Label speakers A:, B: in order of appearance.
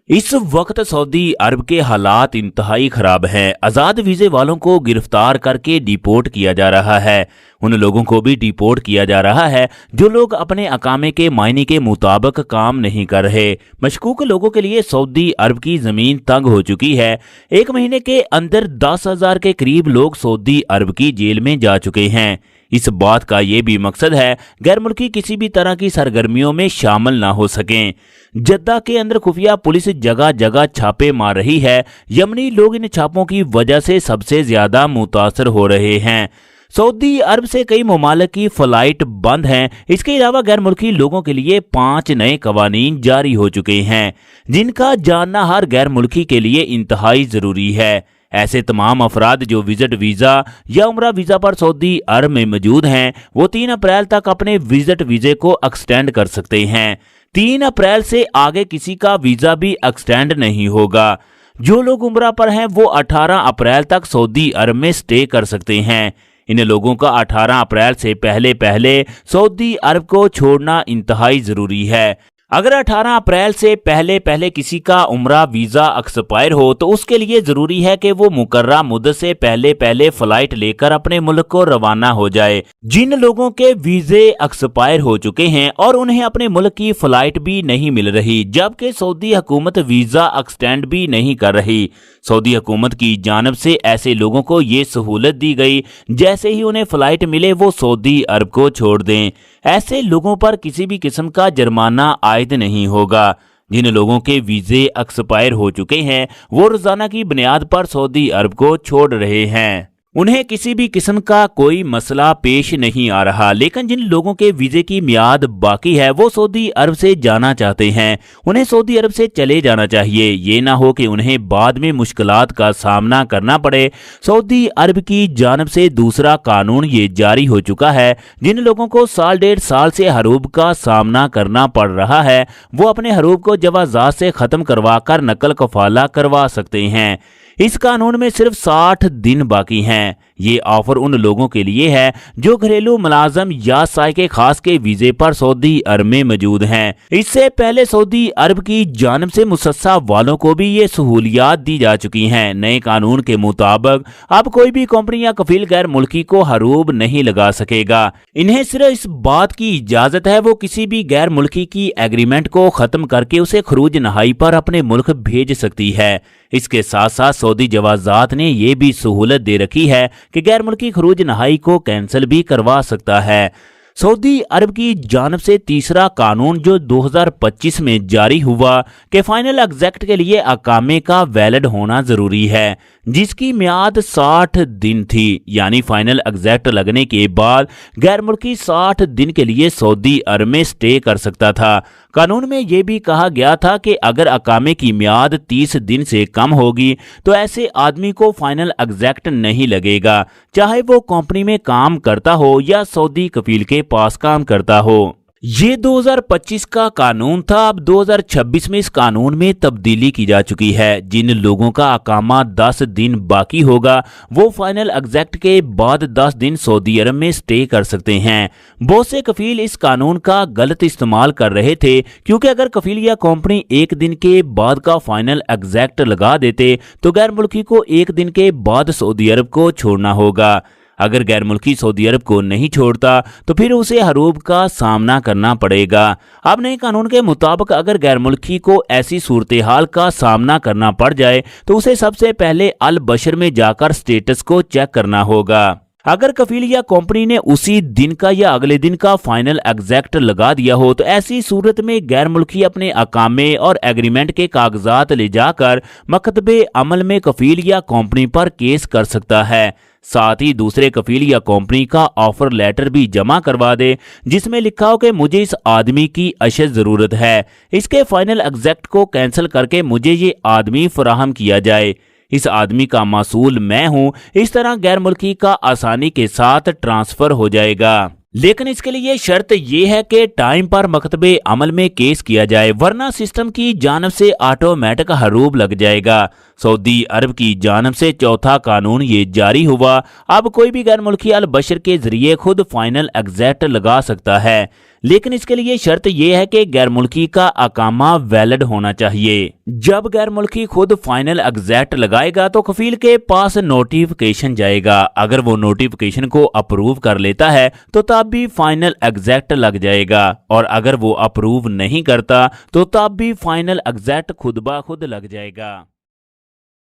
A: इस वक्त सऊदी अरब के हालात इंतहाई खराब हैं। आज़ाद वीज़े वालों को गिरफ्तार करके डिपोर्ट किया जा रहा है। उन लोगों को भी डिपोर्ट किया जा रहा है जो लोग अपने अकामे के मायने के मुताबिक काम नहीं कर रहे। मशकूक लोगों के लिए सऊदी अरब की ज़मीन तंग हो चुकी है। एक महीने के अंदर 10,000 के करीब लोग सऊदी अरब की जेल में जा चुके हैं। इस बात का ये भी मकसद है गैर मुल्की किसी भी तरह की सरगर्मियों में शामिल ना हो सकें। जद्दा के अंदर खुफिया पुलिस जगह जगह छापे मार रही है। यमनी लोग इन छापों की वजह से सबसे ज्यादा मुतासर हो रहे हैं। सऊदी अरब से कई ममालिक की फ्लाइट बंद हैं। इसके अलावा गैर मुल्की लोगों के लिए 5 नए कवानीन जारी हो चुके हैं जिनका जानना हर गैर मुल्की के लिए इंतहाई जरूरी है। ऐसे तमाम अफराद जो विजिट वीज़ा या उम्रा वीज़ा पर सऊदी अरब में मौजूद हैं वो 3 अप्रैल तक अपने विजिट वीज़े को एक्सटेंड कर सकते हैं। 3 अप्रैल से आगे किसी का वीज़ा भी एक्सटेंड नहीं होगा। जो लोग उम्रा पर हैं वो 18 अप्रैल तक सऊदी अरब में स्टे कर सकते हैं। इन लोगों का 18 अप्रैल से पहले सऊदी अरब को छोड़ना इंतहाई ज़रूरी है। अगर 18 अप्रैल से पहले किसी का उम्रा वीज़ा एक्सपायर हो तो उसके लिए ज़रूरी है कि वो मुकर्ररा मुद्दत से पहले फ़्लाइट लेकर अपने मुल्क को रवाना हो जाए। जिन लोगों के वीज़े एक्सपायर हो चुके हैं और उन्हें अपने मुल्क की फ़्लाइट भी नहीं मिल रही, जबकि सऊदी हुकूमत वीज़ा एक्सटेंड भी नहीं कर रही। सऊदी हुकूमत की जानिब से ऐसे लोगों को ये सहूलत दी गई जैसे ही उन्हें फ़्लाइट मिले वो सऊदी अरब को छोड़ दें। ऐसे लोगों पर किसी भी किस्म का जुर्माना आयद नहीं होगा। जिन लोगों के वीज़े एक्सपायर हो चुके हैं वो रोज़ाना की बुनियाद पर सऊदी अरब को छोड़ रहे हैं। उन्हें किसी भी किस्म का कोई मसला पेश नहीं आ रहा। लेकिन जिन लोगों के वीज़े की मियाद बाकी है वो सऊदी अरब से जाना चाहते हैं, उन्हें सऊदी अरब से चले जाना चाहिए। ये ना हो कि उन्हें बाद में मुश्किलात का सामना करना पड़े। सऊदी अरब की जानिब से दूसरा कानून ये जारी हो चुका है। जिन लोगों को 1.5 साल से हरूब का सामना करना पड़ रहा है वो अपने हरूब को जवाज़ात से ख़त्म करवा कर नकल कफाला करवा सकते हैं। इस कानून में सिर्फ 60 दिन बाकी हैं। ये ऑफर उन लोगों के लिए है जो घरेलू मुलाजम या साइके खास के वीजे पर सऊदी अरब में मौजूद हैं। इससे पहले सऊदी अरब की जानिब से मुसस्सा वालों को भी ये सहूलियात दी जा चुकी हैं। नए कानून के मुताबिक अब कोई भी कंपनी या कफील गैर मुल्की को हरूब नहीं लगा सकेगा। इन्हें सिर्फ इस बात की इजाजत है वो किसी भी गैर मुल्की की एग्रीमेंट को खत्म करके उसे खरूज नहाई पर अपने मुल्क भेज सकती है। इसके साथ साथ सऊदी जवाज़ात ने यह भी सहूलत दे रखी है कि गैर मुल्की खरूज नहाई को कैंसिल भी करवा सकता है। सऊदी अरब की जानिब से तीसरा कानून जो 2025 में जारी हुआ कि फाइनल एग्जैक्ट के लिए अकामे का वैलिड होना जरूरी है, जिसकी मियाद 60 दिन थी। यानी फाइनल एग्जैक्ट लगने के बाद गैर मुल्की 60 दिन के लिए सऊदी अरब में स्टे कर सकता था। कानून में यह भी कहा गया था कि अगर अकामे की मियाद 30 दिन से कम होगी तो ऐसे आदमी को फाइनल एग्जैक्ट नहीं लगेगा, चाहे वो कंपनी में काम करता हो या सऊदी कफील के पास काम करता हो। ये 2025 का कानून था। अब 2026 में इस कानून में तब्दीली की जा चुकी है। जिन लोगों का अकामा 10 दिन बाकी होगा वो फाइनल एग्जैक्ट के बाद 10 दिन सऊदी अरब में स्टे कर सकते हैं। बहुत से कफील इस कानून का गलत इस्तेमाल कर रहे थे, क्योंकि अगर कफील या कंपनी 1 दिन के बाद का फाइनल एग्जैक्ट लगा देते तो गैर मुल्की को 1 दिन के बाद सऊदी अरब को छोड़ना होगा। अगर गैर मुल्की सऊदी अरब को नहीं छोड़ता तो फिर उसे हरूब का सामना करना पड़ेगा। अब नए कानून के मुताबिक अगर गैर मुल्की को ऐसी सूरत हाल का सामना करना पड़ जाए तो उसे सबसे पहले अल बशर में जाकर स्टेटस को चेक करना होगा। अगर कफील या कंपनी ने उसी दिन का या अगले दिन का फाइनल एग्जैक्ट लगा दिया हो तो ऐसी सूरत में गैर मुल्की अपने अकामे और एग्रीमेंट के कागजात ले जाकर मकतबे अमल में कफील या कंपनी पर केस कर सकता है। साथ ही दूसरे कफील या कंपनी का ऑफर लेटर भी जमा करवा दे जिसमें लिखा हो कि मुझे इस आदमी की अशद जरूरत है, इसके फाइनल एग्जैक्ट को कैंसिल करके मुझे ये आदमी फराहम किया जाए, इस आदमी का मसूल मैं हूं। इस तरह गैर मुल्की का आसानी के साथ ट्रांसफर हो जाएगा। लेकिन इसके लिए शर्त यह है कि टाइम पर मकतबे अमल में केस किया जाए, वरना सिस्टम की जानिब से ऑटोमेटिक हरूब लग जाएगा। सऊदी अरब की जानब से चौथा कानून ये जारी हुआ। अब कोई भी गैर मुल्की अल बशर के जरिए खुद फाइनल एग्जैक्ट लगा सकता है, लेकिन इसके लिए शर्त यह है कि गैर मुल्की का अकामा वैलिड होना चाहिए। जब गैर मुल्की खुद फाइनल एग्जैक्ट लगाएगा तो कफील के पास नोटिफिकेशन जाएगा। अगर वो नोटिफिकेशन को अप्रूव कर लेता है तो तब भी फाइनल एग्जैक्ट लग जाएगा, और अगर वो अप्रूव नहीं करता तो तब भी फाइनल एग्जैक्ट खुद ब खुद लग जाएगा।